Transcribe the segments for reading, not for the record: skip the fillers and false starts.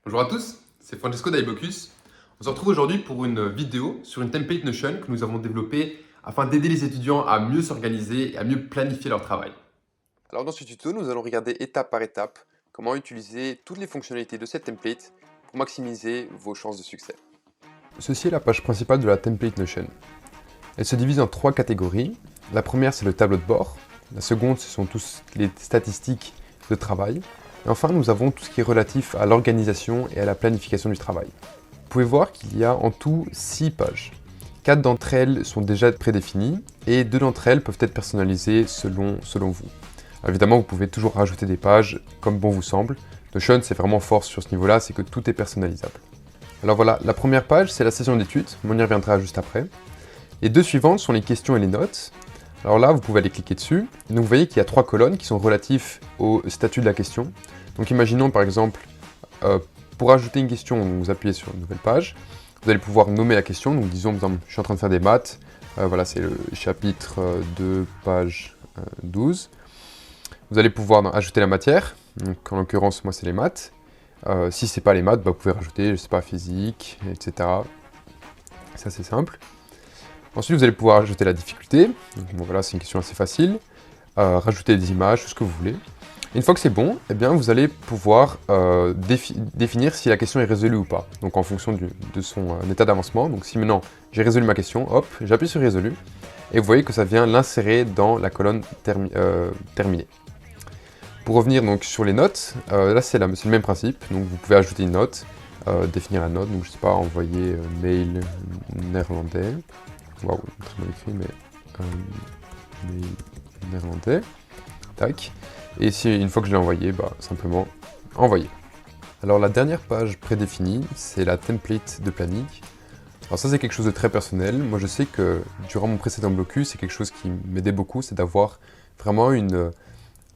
Bonjour à tous, c'est Francesco d'Ibocus. On se retrouve aujourd'hui pour une vidéo sur une template Notion que nous avons développée afin d'aider les étudiants à mieux s'organiser et à mieux planifier leur travail. Alors dans ce tuto, nous allons regarder étape par étape comment utiliser toutes les fonctionnalités de cette template pour maximiser vos chances de succès. Ceci est la page principale de la template Notion. Elle se divise en 3 catégories. La première, c'est le tableau de bord. La seconde, ce sont toutes les statistiques de travail. Et enfin, nous avons tout ce qui est relatif à l'organisation et à la planification du travail. Vous pouvez voir qu'il y a en tout 6 pages. 4 d'entre elles sont déjà prédéfinies et 2 d'entre elles peuvent être personnalisées selon vous. Alors évidemment, vous pouvez toujours rajouter des pages comme bon vous semble. Notion, c'est vraiment fort sur ce niveau-là, c'est que tout est personnalisable. Alors voilà, la première page, c'est la session d'études, on y reviendra juste après. Les 2 suivantes sont les questions et les notes. Alors là, vous pouvez aller cliquer dessus. Et donc vous voyez qu'il y a 3 colonnes qui sont relatifs au statut de la question. Donc imaginons par exemple, pour ajouter une question, vous appuyez sur une nouvelle page. Vous allez pouvoir nommer la question. Donc disons, par exemple, je suis en train de faire des maths. Voilà, c'est le chapitre 2, page 12. Vous allez pouvoir ajouter la matière. Donc en l'occurrence, moi c'est les maths. Si c'est pas les maths, vous pouvez rajouter, je sais pas, physique, etc. Ça c'est simple. Ensuite, vous allez pouvoir ajouter la difficulté. Donc, bon, voilà, c'est une question assez facile. Rajouter des images, tout ce que vous voulez. Et une fois que c'est bon, eh bien, vous allez pouvoir définir si la question est résolue ou pas. Donc en fonction de son état d'avancement. Donc si maintenant j'ai résolu ma question, hop, j'appuie sur résolu. Et vous voyez que ça vient l'insérer dans la colonne terminée. Pour revenir donc sur les notes, là c'est le même principe. Donc vous pouvez ajouter une note, définir la note. Donc je sais pas, envoyer mail néerlandais. Waouh, très mal écrit, mais néerlandais. Tac. Et si une fois que je l'ai envoyé, simplement envoyer. Alors la dernière page prédéfinie, c'est la template de planning. Alors ça c'est quelque chose de très personnel. Moi je sais que durant mon précédent blocus, c'est quelque chose qui m'aidait beaucoup, c'est d'avoir vraiment une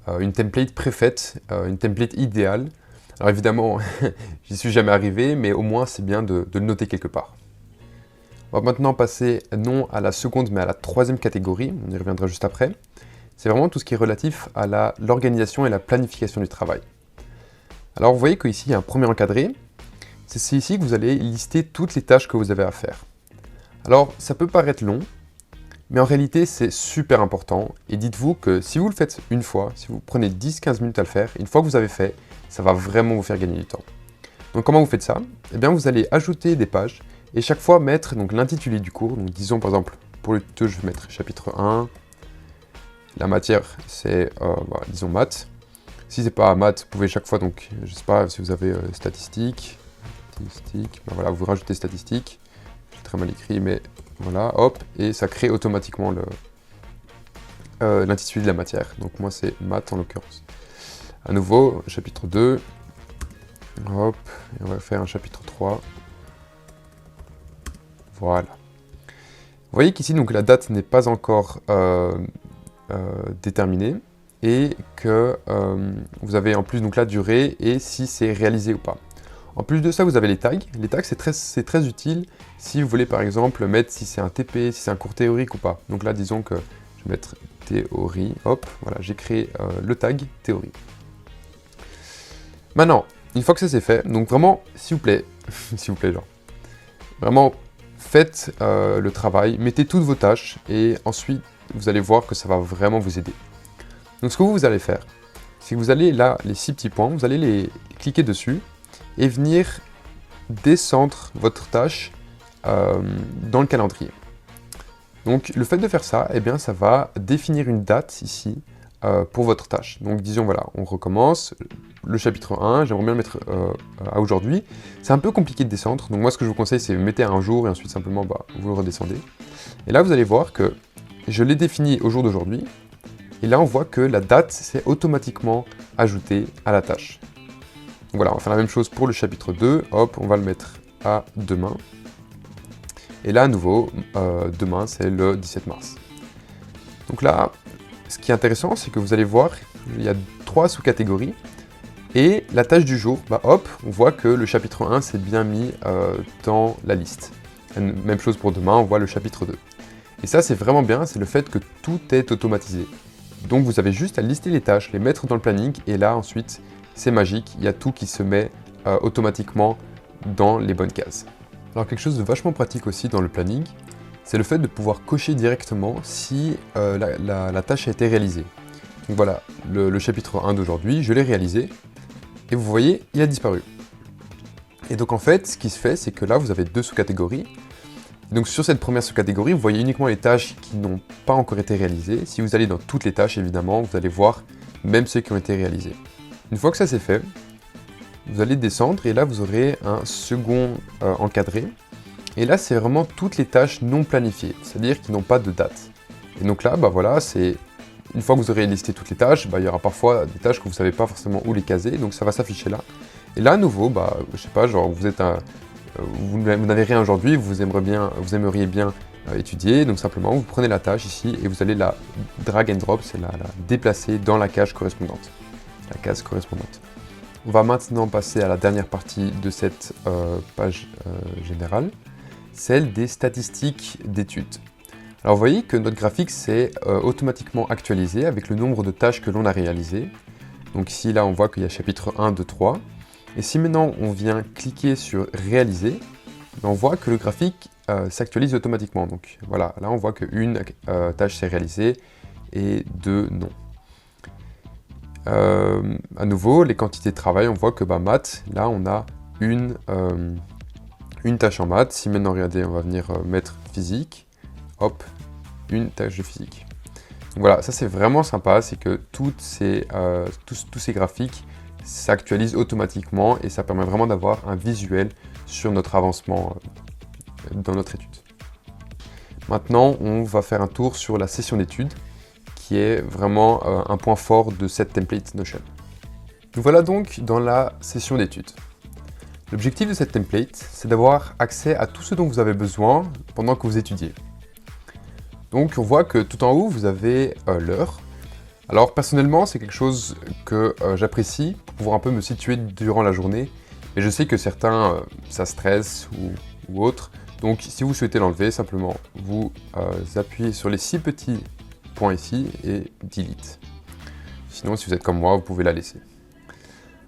template préfaite, une template idéale. Alors évidemment, j'y suis jamais arrivé, mais au moins c'est bien de le noter quelque part. On va maintenant passer non à la seconde mais à la troisième catégorie, on y reviendra juste après. C'est vraiment tout ce qui est relatif à l'organisation et la planification du travail. Alors vous voyez qu'ici il y a un premier encadré, c'est ici que vous allez lister toutes les tâches que vous avez à faire. Alors ça peut paraître long, mais en réalité c'est super important et dites-vous que si vous le faites une fois, si vous prenez 10-15 minutes à le faire, une fois que vous avez fait, ça va vraiment vous faire gagner du temps. Donc comment vous faites ça? Eh bien vous allez ajouter des pages et chaque fois mettre l'intitulé du cours. Donc disons par exemple, pour le tuto, je vais mettre chapitre 1. La matière, c'est, disons, maths. Si c'est pas maths, vous pouvez chaque fois, donc, je sais pas, si vous avez statistiques, voilà, vous rajoutez statistiques. J'ai très mal écrit, mais voilà, hop, et ça crée automatiquement l'intitulé de la matière. Donc moi, c'est maths en l'occurrence. À nouveau, chapitre 2. Hop, et on va faire un chapitre 3. Voilà. Vous voyez qu'ici, donc, la date n'est pas encore déterminée et que vous avez en plus donc la durée et si c'est réalisé ou pas. En plus de ça, vous avez les tags. Les tags, c'est très utile si vous voulez par exemple mettre si c'est un TP, si c'est un cours théorique ou pas. Donc là, disons que je vais mettre théorie. Hop, voilà, j'ai créé le tag théorie. Maintenant, une fois que ça c'est fait, donc vraiment, s'il vous plaît, s'il vous plaît, genre, vraiment, faites le travail, mettez toutes vos tâches et ensuite, vous allez voir que ça va vraiment vous aider. Donc ce que vous allez faire, c'est que vous allez là, les 6 petits points, vous allez les cliquer dessus et venir descendre votre tâche dans le calendrier. Donc le fait de faire ça, eh bien, ça va définir une date ici pour votre tâche. Donc disons voilà, on recommence, le chapitre 1, j'aimerais bien le mettre à aujourd'hui. C'est un peu compliqué de descendre, donc moi ce que je vous conseille c'est mettez à un jour et ensuite simplement vous le redescendez. Et là vous allez voir que je l'ai défini au jour d'aujourd'hui, et là on voit que la date s'est automatiquement ajoutée à la tâche. Donc voilà, on va faire la même chose pour le chapitre 2, hop, on va le mettre à demain. Et là à nouveau, demain c'est le 17 mars. Donc là, ce qui est intéressant, c'est que vous allez voir, il y a 3 sous-catégories, et la tâche du jour, hop, on voit que le chapitre 1 s'est bien mis dans la liste. Même chose pour demain, on voit le chapitre 2. Et ça, c'est vraiment bien, c'est le fait que tout est automatisé. Donc vous avez juste à lister les tâches, les mettre dans le planning, et là ensuite, c'est magique, il y a tout qui se met automatiquement dans les bonnes cases. Alors quelque chose de vachement pratique aussi dans le planning, c'est le fait de pouvoir cocher directement si la tâche a été réalisée. Donc voilà, le chapitre 1 d'aujourd'hui, je l'ai réalisé, et vous voyez, il a disparu. Et donc en fait, ce qui se fait, c'est que là, vous avez deux sous-catégories. Donc sur cette première sous-catégorie, vous voyez uniquement les tâches qui n'ont pas encore été réalisées. Si vous allez dans toutes les tâches, évidemment, vous allez voir même ceux qui ont été réalisés. Une fois que ça c'est fait, vous allez descendre et là, vous aurez un second encadré. Et là, c'est vraiment toutes les tâches non planifiées, c'est-à-dire qui n'ont pas de date. Et donc là, bah voilà, c'est une fois que vous aurez listé toutes les tâches, bah, il y aura parfois des tâches que vous ne savez pas forcément où les caser, donc ça va s'afficher là. Et là, à nouveau, bah, je sais pas, genre vous n'avez rien aujourd'hui, vous aimeriez bien étudier, donc simplement vous prenez la tâche ici et vous allez la drag and drop, c'est la déplacer dans la case correspondante. On va maintenant passer à la dernière partie de cette page générale, celle des statistiques d'études. Alors vous voyez que notre graphique s'est automatiquement actualisé avec le nombre de tâches que l'on a réalisées. Donc ici, là, on voit qu'il y a chapitre 1, 2, 3. Et si maintenant on vient cliquer sur réaliser, on voit que le graphique s'actualise automatiquement. Donc voilà, là on voit qu'une tâche s'est réalisée et deux non. À nouveau, les quantités de travail, on voit que maths, là on a une tâche en maths. Si maintenant, regardez, on va venir mettre physique, hop, une tâche de physique. Donc voilà, ça c'est vraiment sympa, c'est que tous ces graphiques s'actualisent automatiquement et ça permet vraiment d'avoir un visuel sur notre avancement dans notre étude. Maintenant, on va faire un tour sur la session d'études, qui est vraiment un point fort de cette template Notion. Nous voilà donc dans la session d'études. L'objectif de cette template, c'est d'avoir accès à tout ce dont vous avez besoin pendant que vous étudiez. Donc on voit que tout en haut, vous avez l'heure. Alors personnellement, c'est quelque chose que j'apprécie pour pouvoir un peu me situer durant la journée. Mais je sais que certains, ça stresse ou autre. Donc si vous souhaitez l'enlever, simplement vous appuyez sur les 6 petits points ici et delete. Sinon, si vous êtes comme moi, vous pouvez la laisser.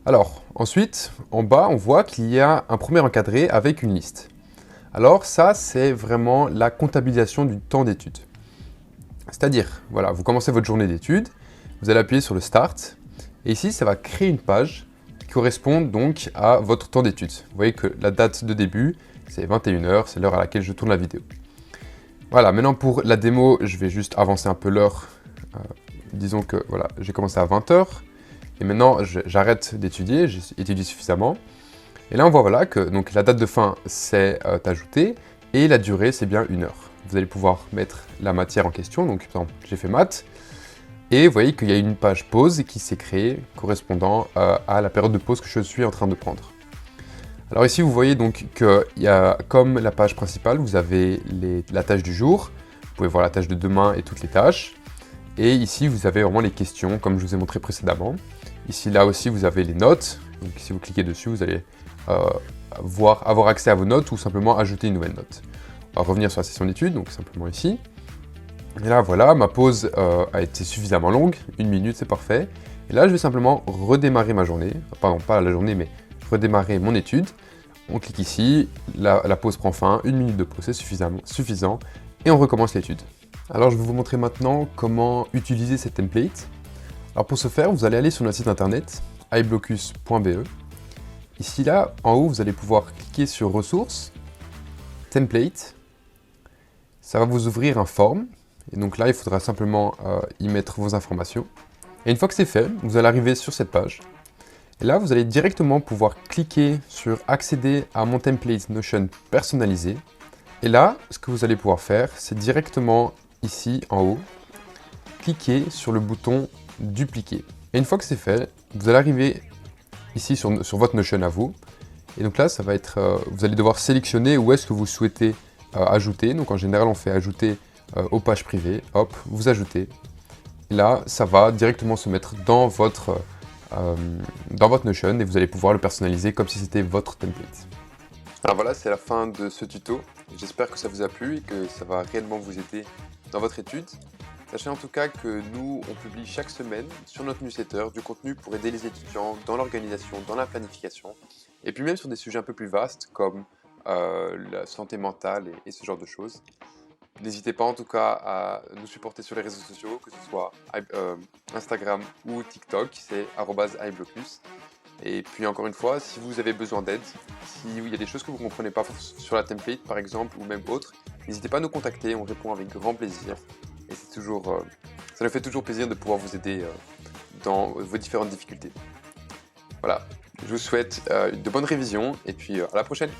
Alors ensuite, en bas, on voit qu'il y a un premier encadré avec une liste. Alors ça, c'est vraiment la comptabilisation du temps d'étude. C'est-à-dire, voilà, vous commencez votre journée d'études, vous allez appuyer sur le Start, et ici, ça va créer une page qui correspond donc à votre temps d'études. Vous voyez que la date de début, c'est 21 h, c'est l'heure à laquelle je tourne la vidéo. Voilà, maintenant pour la démo, je vais juste avancer un peu l'heure. Disons que voilà, j'ai commencé à 20 h, et maintenant j'arrête d'étudier, j'ai étudié suffisamment. Et là, on voit voilà, que donc, la date de fin, c'est ajoutée, et la durée, c'est bien 1 heure. Vous allez pouvoir mettre la matière en question, donc par exemple, j'ai fait maths, et vous voyez qu'il y a une page pause qui s'est créée correspondant à la période de pause que je suis en train de prendre. Alors ici, vous voyez donc qu'il y a, comme la page principale, vous avez la tâche du jour, vous pouvez voir la tâche de demain et toutes les tâches, et ici, vous avez vraiment les questions, comme je vous ai montré précédemment. Ici, là aussi, vous avez les notes, donc si vous cliquez dessus, vous allez avoir accès à vos notes ou simplement ajouter une nouvelle note. On va revenir sur la session d'études, donc simplement ici. Et là, voilà, ma pause a été suffisamment longue, 1 minute, c'est parfait. Et là, je vais simplement redémarrer ma journée, pardon, pas la journée, mais redémarrer mon étude. On clique ici, la pause prend fin, 1 minute de pause, c'est suffisant, et on recommence l'étude. Alors, je vais vous montrer maintenant comment utiliser cette template. Alors, pour ce faire, vous allez aller sur notre site internet, iblocus.be. Ici, là, en haut, vous allez pouvoir cliquer sur Ressources, Template. Ça va vous ouvrir un form. Et donc là, il faudra simplement y mettre vos informations. Et une fois que c'est fait, vous allez arriver sur cette page. Et là, vous allez directement pouvoir cliquer sur Accéder à mon template Notion personnalisé. Et là, ce que vous allez pouvoir faire, c'est directement ici, en haut, cliquer sur le bouton Dupliquer. Et une fois que c'est fait, vous allez arriver ici sur votre Notion à vous. Et donc là, ça va être, vous allez devoir sélectionner où est-ce que vous souhaitez ajouter. Donc en général, on fait ajouter aux pages privées. Hop, vous ajoutez. Et là, ça va directement se mettre dans votre Notion et vous allez pouvoir le personnaliser comme si c'était votre template. Alors voilà, c'est la fin de ce tuto. J'espère que ça vous a plu et que ça va réellement vous aider dans votre étude. Sachez en tout cas que nous, on publie chaque semaine sur notre newsletter du contenu pour aider les étudiants dans l'organisation, dans la planification. Et puis même sur des sujets un peu plus vastes comme la santé mentale et ce genre de choses. N'hésitez pas en tout cas à nous supporter sur les réseaux sociaux, que ce soit Instagram ou TikTok, c'est @iblocus. Et puis encore une fois, si vous avez besoin d'aide, s'il y a des choses que vous ne comprenez pas sur la template par exemple, ou même autre, n'hésitez pas à nous contacter, on répond avec grand plaisir. Et ça nous fait toujours plaisir de pouvoir vous aider dans vos différentes difficultés. Voilà, je vous souhaite de bonnes révisions et puis à la prochaine.